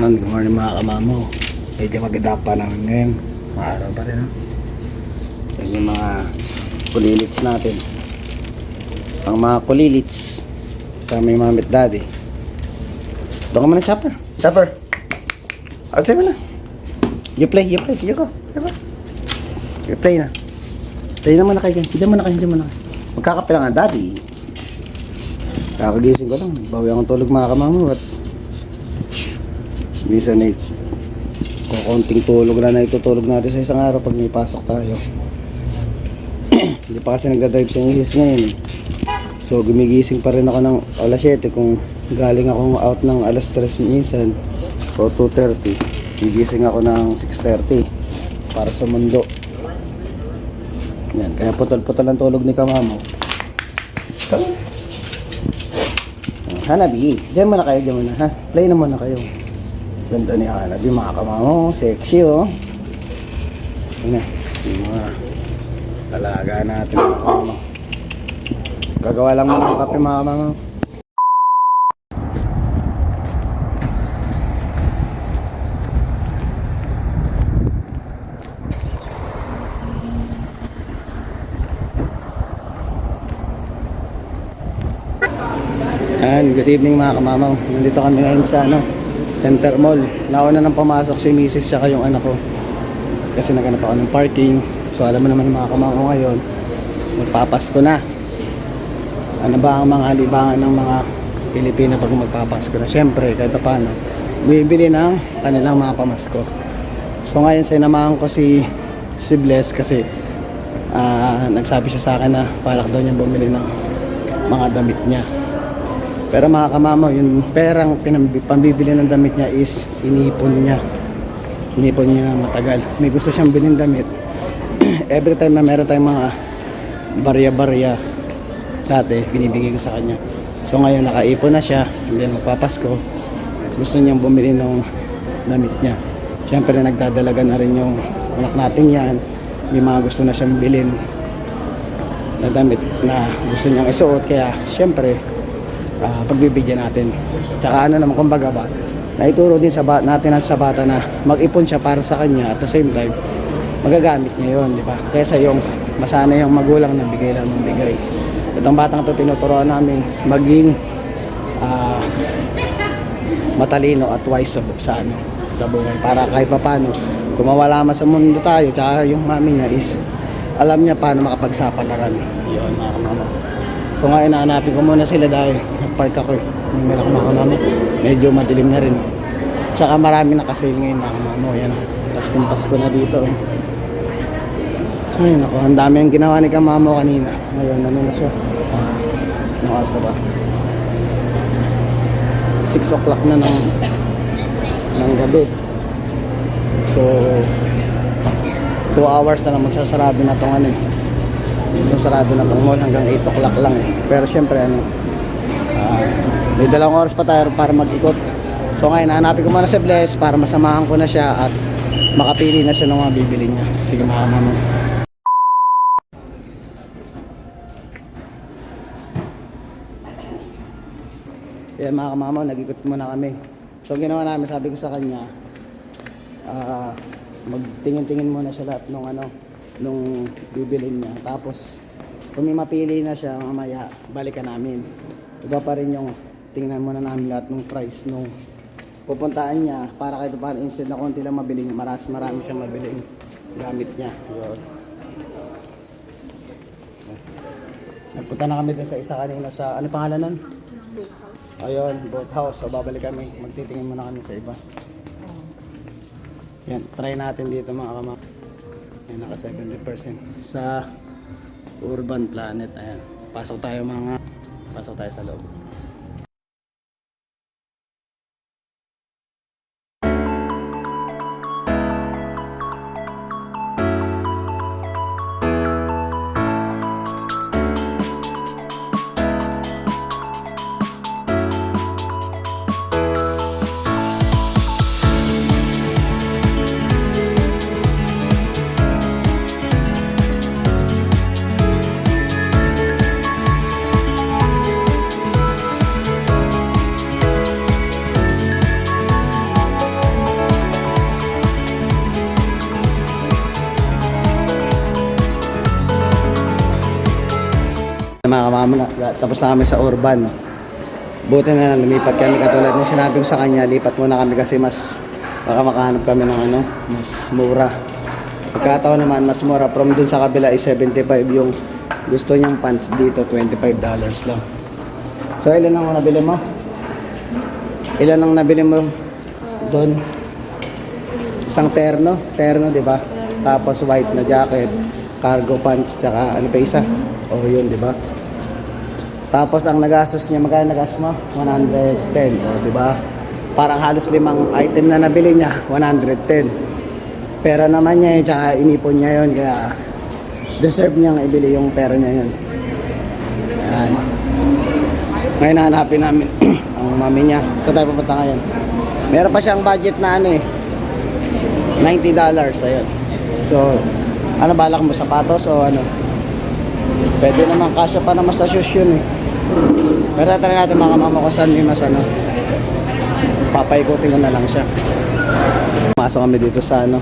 Good morning mga kamamo. Medyo maganda pa naman ngayon. Maaraw pa rin, no? Yan yung mga kulilits natin. Ang mga kulilits kami mamit daddy. Doon ka muna, Chopper. Chopper, outside mo na. You play, you go. You play na. Play na muna kayo. Diyan muna kayo. Magkakape lang nga daddy. Kakagising ko lang. Bawi akong tulog mga kamamo. At minsan ay kukunting tulog na itutulog natin sa isang araw pag may pasok tayo. Hindi pa kasi nagdadrive sa English ngayon. So gumigising pa rin ako ng alas 7 kung galing akong out ng alas 3 minsan o 2:30. Gigising ako ng 6:30 para sa mundo. Yan, kaya putol-putol ang tulog ni kamamo. Hanabi, diyan muna kayo, ha? Play na muna kayo. Ganda ni Hanabi mga kamamo, sexy oh. Ano, yung mga talaga natin mga kamamo. Gagawa lang muna ng kape mga kamamo. Good evening mga kamamaw. Nandito kami ngayon sa Center Mall. Nauna nang pumasok si Mrs. tsaka yung anak ko kasi naghanap ako ng parking. So alam mo naman mga kamamaw ngayon, magpapasko na. Ano ba ang mga libangan ng mga Pilipino pag magpapasko na? Siyempre kahit paano bibili ng kanilang mga pamasko. So ngayon sinamahan ko si Bless kasi nagsabi siya sa akin na balak daw niya bumili ng mga damit niya. Pero mga kamamo, yung perang pambibili ng damit niya is inipon niya na matagal. May gusto siyang bilhin damit. Every time na meron tayong mga barya-barya dati, binibigay ko sa kanya. So ngayon nakaipon na siya, hindi na magpapasko. Gusto niyang bumili ng damit niya. Siyempre nagdadalaga na rin yung anak natin yan. May mga gusto na siyang bilhin na damit na gusto niyang isuot. Kaya siyempre pagbibigyan natin. Tsaka ano naman kumbaga ba, naituro din natin at sa bata na mag-ipon siya para sa kanya at the same time magagamit niya yon, di ba? Kaysa yung masana yung magulang na bigay lang ng bigay. Itong batang to tinuturuan namin maging matalino at wise sa buhay para kahit paano kung mawala man sa mundo tayo, tsaka yung mami niya is alam niya paano makapagsapalaran. Yun mga kamama. So ngayon nahanapin ko muna sila dahil nagpark ako. Hindi ako makamama. Medyo madilim na rin. Tsaka marami nakasale ngayon mga kamamo. Yan. Tapos kung Pasko na dito. Ay naku, ang dami yung ginawa ni kamamo kanina. Ngayon ano na siya. Nakas na ba? 6 o'clock na ng gabi. So 2 hours na lang magsasarado na itong ano eh. Sarado na itong mall hanggang 8 o'clock lang eh. Pero syempre may 2 oras pa tayo para mag-ikot. So ngayon hanapin ko muna si Bless para masamahan ko na siya at makapili na siya ng mga bibili niya. Sige mga kamamo. Yan mga kamamo, nag-ikot muna kami. So ginawa namin, sabi ko sa kanya magtingin-tingin muna siya lahat nung bibilin niya. Tapos kung may mapili na siya mamaya balikan namin. Iba pa rin yung tingnan muna namin lahat ng price nung pupuntaan niya para kahit paano instead na konti lang mabili niya, marami siyang mabiling gamit niya. Yun. Nagpunta na kami dun sa isa kanina sa ano pangalan nun? Ayun, boat house. So babalik kami, magtitingin muna kami sa iba. Yan, try natin dito mga kamama. Ayan, naka 70% sa Urban Planet. Ayan, pasok tayo sa loob. Mga kamama, tapos na kami sa Urban. Buti na lang lumipat kami, katulad ng sinabi ko sa kanya, lipat muna kami kasi mas baka makahanap kami ng ano, mas mura. Pagkataon naman mas mura, from dun sa kabila is 75 yung gusto niyang pants, dito $25 lang. So ilan ang nabili mo? Ilan ang nabili mo doon? Isang terno, di ba? Tapos white na jacket, cargo pants, tsaka ano pa isa? Oh, yun, di ba? Tapos ang nagastos niya, magkano nagastos mo? 110, oh, di ba? Parang halos 5 item na nabili niya, 110. Pera naman niya, tsaka inipon niya yun, kaya deserve niyang ibili yung pera niya yun. Ayan. Ngayon hanapin namin ang mami niya. Saan tayo pupunta ngayon? Meron pa siyang budget na ano eh, $90. Ayun. So, ano balak mo? Sapatos o ano? Pwede naman, kasya pa naman sa shoes yun eh. Pero talaga natin mga mama ko saan may mas ano. Papaikutin ko na lang siya. Masok kami dito sa ano,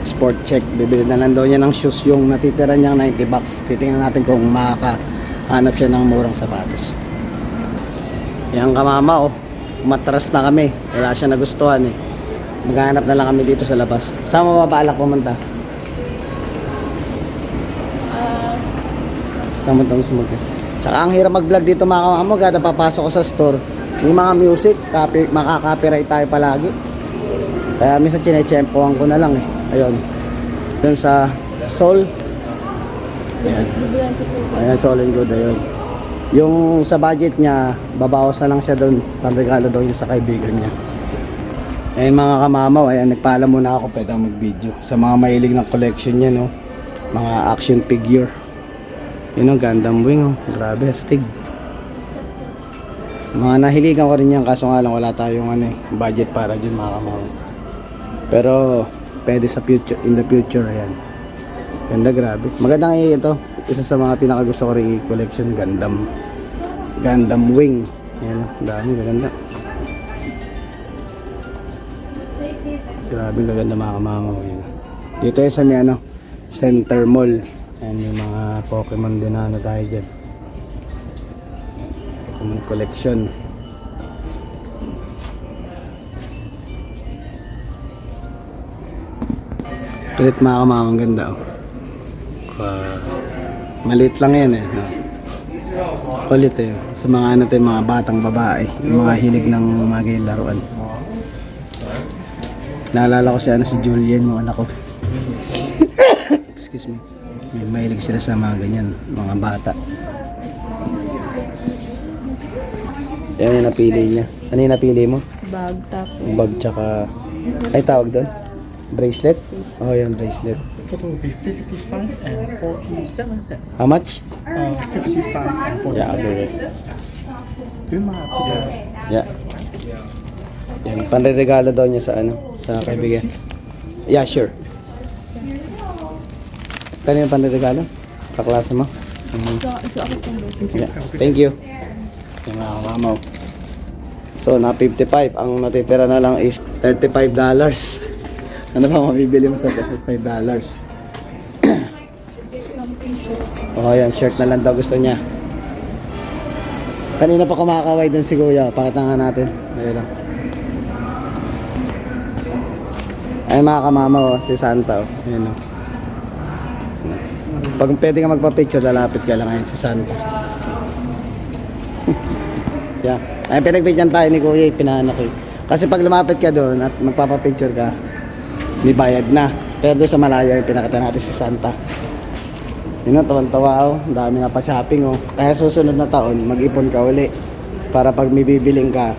sport check. Bibili na lang daw niya ng shoes, yung natitira niyang $90. Titingnan natin kung makakahanap siya ng murang sapatos. Yan kamama oh, matras na kami, wala siya nagustuhan eh. Maghanap na lang kami dito sa labas. Saan mo mabalak pumunta? Tama sumugod. Tsaka ang hirap mag-vlog dito mga kamama, kada papasok ko sa store, may mga music, makaka-copyright tayo palagi. Kaya minsan chinechempohan ko na lang eh. Ayun. Doon sa Soul. Ayan. Ayan, Soul and Good. Ayun. Yung sa budget niya, babawas na lang siya doon. Pamregalo daw yung sa kaibigan niya. Ayun mga kamamaw. Ayan, nagpaalam muna ako. Pwede akong mag-video. Sa mga mahilig ng collection niya, no? Mga action figure. Yun o, Gundam Wing. Oh. Grabe, astig. Mga nahiligan ko rin yan. Kaso nga lang, wala tayong ano, budget para dyan mga kamamaw. Pero pwede sa future, in the future. Ayan, ganda, grabe, magandang ito. Isa sa mga pinakagusto ko rin i-collection, Gundam Wing. Ayan, dami, maganda, grabe, maganda mga kamamaw. Dito sa may ano, Center Mall. Ayan, may mga Pokemon din na ano tayo dyan, Pokemon collection. Kulit mga kamamang, ganda oh. Maliit lang yan eh, no? Kulit eh, sa mga ano tayo, mga batang babae, yung mga hilig ng mga ganyan laruan. Naalala ko si ano, si Julian, yung anak ko. Excuse me. Mahilig sila sa mga ganyan, mga bata. Yan yung napili niya. Ano yung napili mo? Bag, tapos Bag tsaka, ay tawag doon? Bracelet? Oh, yung bracelet. Total will be 55 and 47 cents. How much? 55 and 47. Yeah, I'll do it. Do you mind put that? Yeah. Yan, panregalo daw niya sa ano, sa kaibigan. Yeah, sure. Kanina panregalo? Kaklase mo? so ako pang Yeah. Thank you. Yung mga mamaw. So, na 55. Ang natitira na lang is $35. Ano ba mabibili mo sa $35? Oh, yan. Shirt na lang daw gusto niya. Kanina pa kumakaway dun si Kuya. Pakita nga natin. Ayun lang. Ayun mga kamama, oh, si Santa. Oh. Ayun, oh. Pag pwede ka magpa-picture, lalapit ka lang ngayon si Santa. Yeah. Ay, pinagbigyan tayo ni Kuya, pinahanap ko. Kasi pag lumapit ka doon at magpapa-picture ka, may bayad na. Pero doon sa malayo, pinakita natin si Santa. Yun o, tawan-tawa o. Dami na pa shopping o. Kaya susunod na taon, mag-ipon ka uli. Para pag may bibiling ka,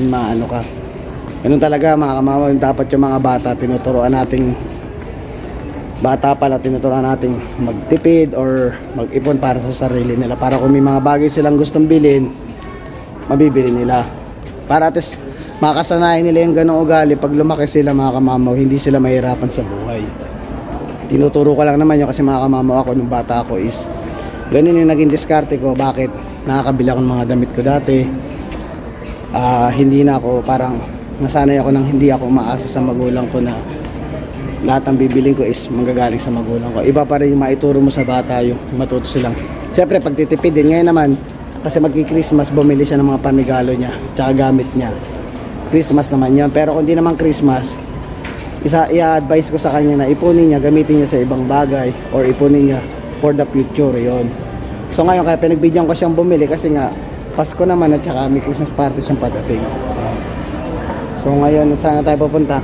maano ka. Ganun talaga mga kamama, dapat yung mga bata, tinuturuan nating tinuturuan nating magtipid or mag-ipon para sa sarili nila. Para kung may mga bagay silang gustong bilhin, mabibili nila. Para at least makasanayan nila yung ganong ugali. Pag lumaki sila mga kamamaw, hindi sila mahirapan sa buhay. Tinuturo ko lang naman yun kasi mga kamamaw, ako nung bata ako is ganun yung naging diskarte ko. Bakit? Nakakabili ako ng mga damit ko dati. Hindi na ako, parang nasanay ako nang hindi ako umaasa sa magulang ko na lahat ng bibiling ko is manggagaling sa magulang ko. Iba pa rin yung maituro mo sa bata, yung matuto silang. Siyempre, pagtitipid din. Ngayon naman, kasi magki-Christmas, bumili siya ng mga panigalo niya, tsaka gamit niya. Christmas naman yan. Pero kung di naman Christmas, i-advise ko sa kanya na ipunin niya, gamitin niya sa ibang bagay, or ipunin niya for the future, yon. So ngayon, kaya pinagbigyan ko siyang bumili kasi nga, Pasko naman at saka may Christmas party siyang padating. So ngayon, saan na tayo pupunta?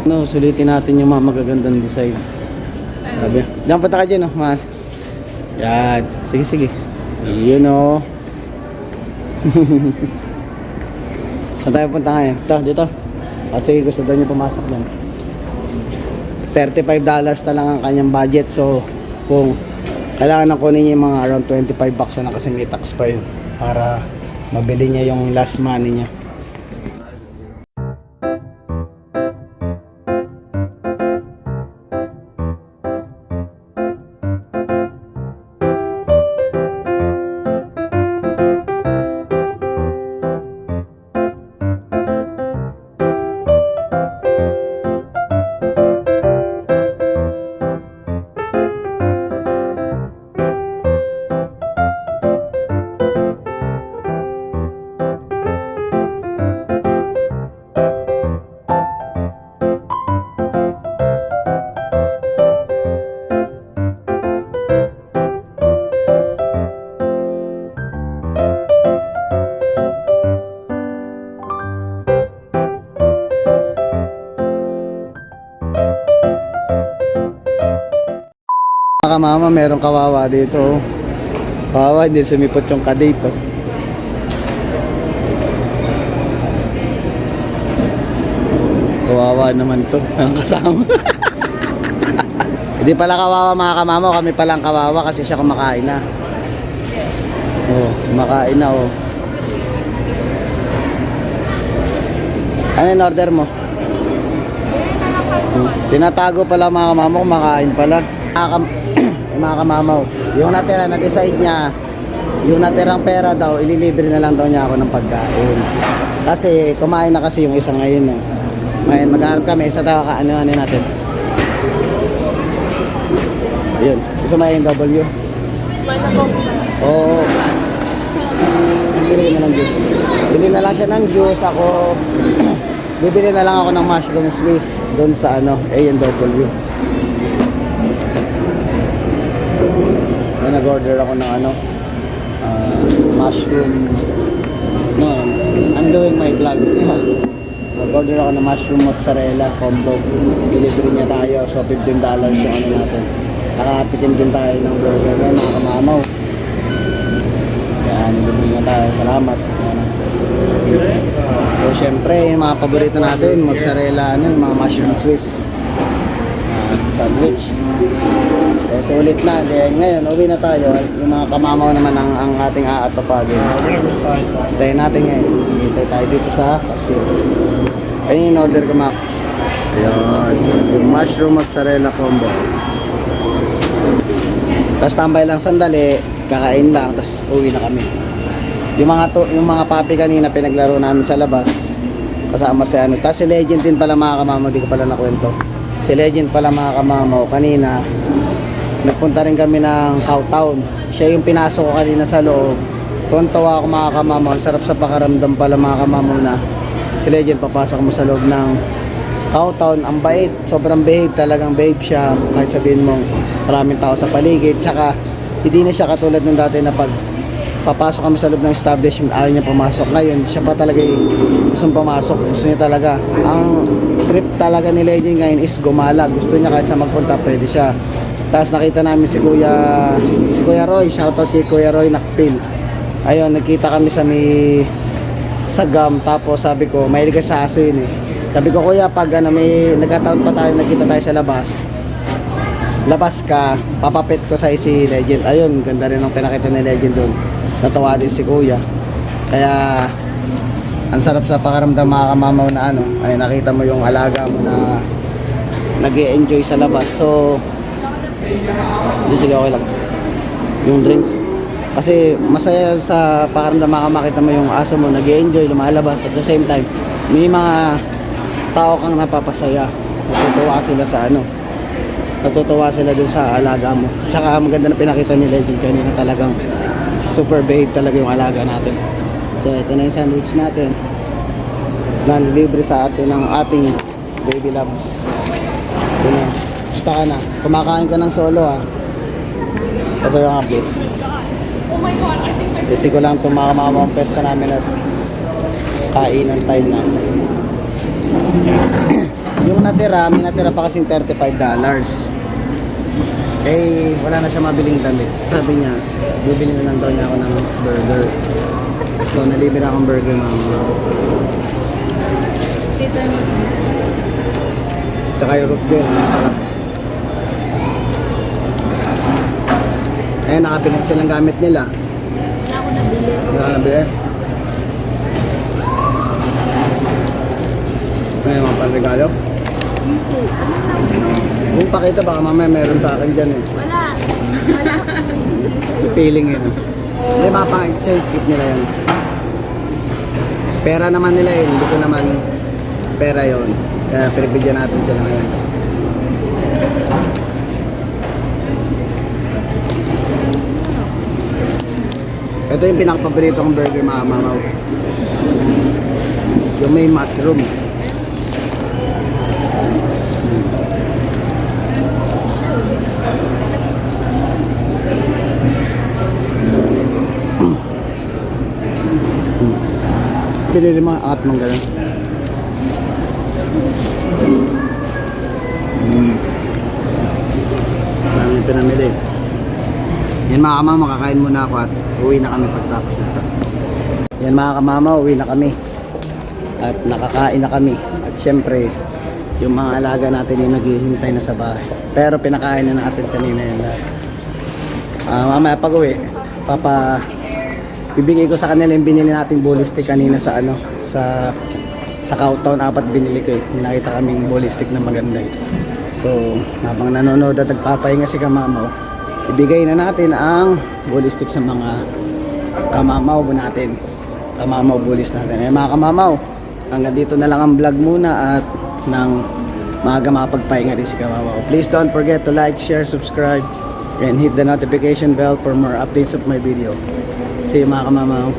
No, sulitin natin yung mga magagandang design. Sabi, diyan punta ka dyan, oh, man. Yan, sige, sige. Yun, oh. Saan tayo punta ngayon? Dito. Sige, gusto daw niyo pumasok lang. $35 na lang ang kanyang budget. So, kung kailangan na kunin niya yung mga around $25 na kasi may tax pa yun para mabili niya yung last money niya. Mga mama, merong kawawa dito. Kawawa, hindi sumipot yung kadate. Kawawa naman to, ang kasama. Hindi pala kawawa mga kamama, kami palang kawawa kasi siya kumakain na. Oh, kumakain na, oh. Ano yung order mo? Tinatago pala mga kamama, kumakain pala. Mga kamamaw, yung natira na decide niya, yung natirang pera daw, ililibre na lang daw niya ako ng pagkain. Kasi kumain na kasi yung isa ngayon, eh. Ngayon maghanap kami, isa tayo ano natin. Ayun, gusto mo yung W? Oo. Bili na ng juice. Bili na lang siya ng juice, ako bibili na lang ako ng mushroom Swiss doon sa ano, A&W. Nag-order ako ng ano, mushroom. No, I'm doing my vlog. Nag-order ako ng mushroom mozzarella combo. Delivery niya tayo, so $15 yung ano natin. Nakatikim din tayo ng burger ngayon, mga kamamaw. Yan, delivery niya tayo. Salamat. So syempre, yung mga paborito natin, mozzarella, ano, yung mga mushroom Swiss. Sandwich. So ulit na, ngayon uwi na tayo. Yung mga kamamaw naman ang ating aatupagin. Hintayin natin ngayon. Hintay tayo dito sa cashier. Ayun yung order ko mga. Ayun, yung mushroom mozzarella combo. Tapos tambay lang sandali, kakain lang, tapos uwi na kami. Yung mga papi kanina pinaglaro namin sa labas. Kasama si ano. Tapos si Legend din pala mga kamamaw, di ko pala nakwento. Si Legend pala mga kamamaw kanina. Nagpunta rin kami ng Cowtown. Siya yung pinasok ko kanina sa loob. Tuwan-tuwa ako mga kamamaw. Sarap sa pakaramdam pala mga kamamaw na si Legend papasok mo sa loob ng Cowtown. Ang bait, sobrang behave, talagang behave siya. Kahit sabihin mong maraming tao sa paligid. Tsaka hindi na siya katulad nung dati na pag papasok kami sa loob ng establishment, ayaw niya pumasok. Ngayon, siya pa talaga yung gustong pumasok. Gusto niya talaga. Ang trip talaga ni Legend ngayon is gumala. Gusto niya kahit siya magpunta, pwede siya. Tapos nakita namin si Kuya Roy, shoutout kay Kuya Roy Nakpil. Ayun, nagkita kami sa may Sagam, tapos sabi ko, mahilig ka sa aso yun eh. Sabi ko, kuya, pag ano, may nagkataon pa tayo, nagkita tayo sa labas ka, papapit ko sa si Legend. Ayun, ganda rin ang pinakita ni Legend doon. Natawa din si kuya. Kaya, ang sarap sa pakaramdam mga kamamaw na ano, ay nakita mo yung alaga mo na nag-e-enjoy sa labas. So, hindi, sige, okay lang. Yung drinks. Kasi masaya sa pakaramdam makita mo yung aso mo nag-e-enjoy, lumalabas. At the same time, may mga tao kang napapasaya. Natutuwa sila sa ano. Natutuwa sila dun sa alaga mo. Tsaka maganda na pinakita ni Legend kanina, talagang super babe talaga yung alaga natin. So ito na yung sandwich natin. Libre sa atin ng ating baby loves. Ito na. Basta ka na. Kumakain ka ng solo ah. Pasayo nga please. Kasi ko lang itong mga pesta namin at kainan time na. Yung natira, may natira pa kasing $35. Eh, wala na siya mabiling damit. Sabi niya, bibili na lang daw niya ako ng burger. So, nalibre akong burger mga. Tita mo. Tsaka yung root beer, masarap. Eh, nakapinig silang gamit nila. Wala ako nabili. Wala ka nabili? Ano yung mga panregalo? Hindi. Kung pakita, baka mamaya meron sa akin dyan eh. Wala. Wala. Feeling yun. Hindi, mga pang-exchange kit nila yun. Pera naman nila yun. Hindi ko naman pera yun. Kaya pinagbigyan natin sila ngayon. Ito yung pinakapaborito kong burger mga mamaw. Yung may mushroom. Pinili mga angat mong gano'n. Marami yung pinamili. Yan mga kamama, makakain muna ako at uwi na kami pagtapos nito. Yan mga kamama, uwi na kami. At nakakain na kami. At syempre, yung mga alaga natin yung naghihintay na sa bahay. Pero pinakain na natin kanina yun lahat. Mamaya pag uwi, bibigay ko sa kanila yung binili nating bully stick kanina sa ano, sa Cowtown. 4 binili ko eh. May nakita kaming bully stick na maganda eh. So, habang nanonood at nagpapahinga si Kamamaw, ibigay na natin ang bully stick sa mga Kamamaw natin. Kamamaw bullies natin. Eh mga Kamamaw, hanggang dito na lang ang vlog muna at nang maaga makapagpahinga rin si Kamamaw. Please don't forget to like, share, subscribe, and hit the notification bell for more updates of my video. See you mga Kamamaw.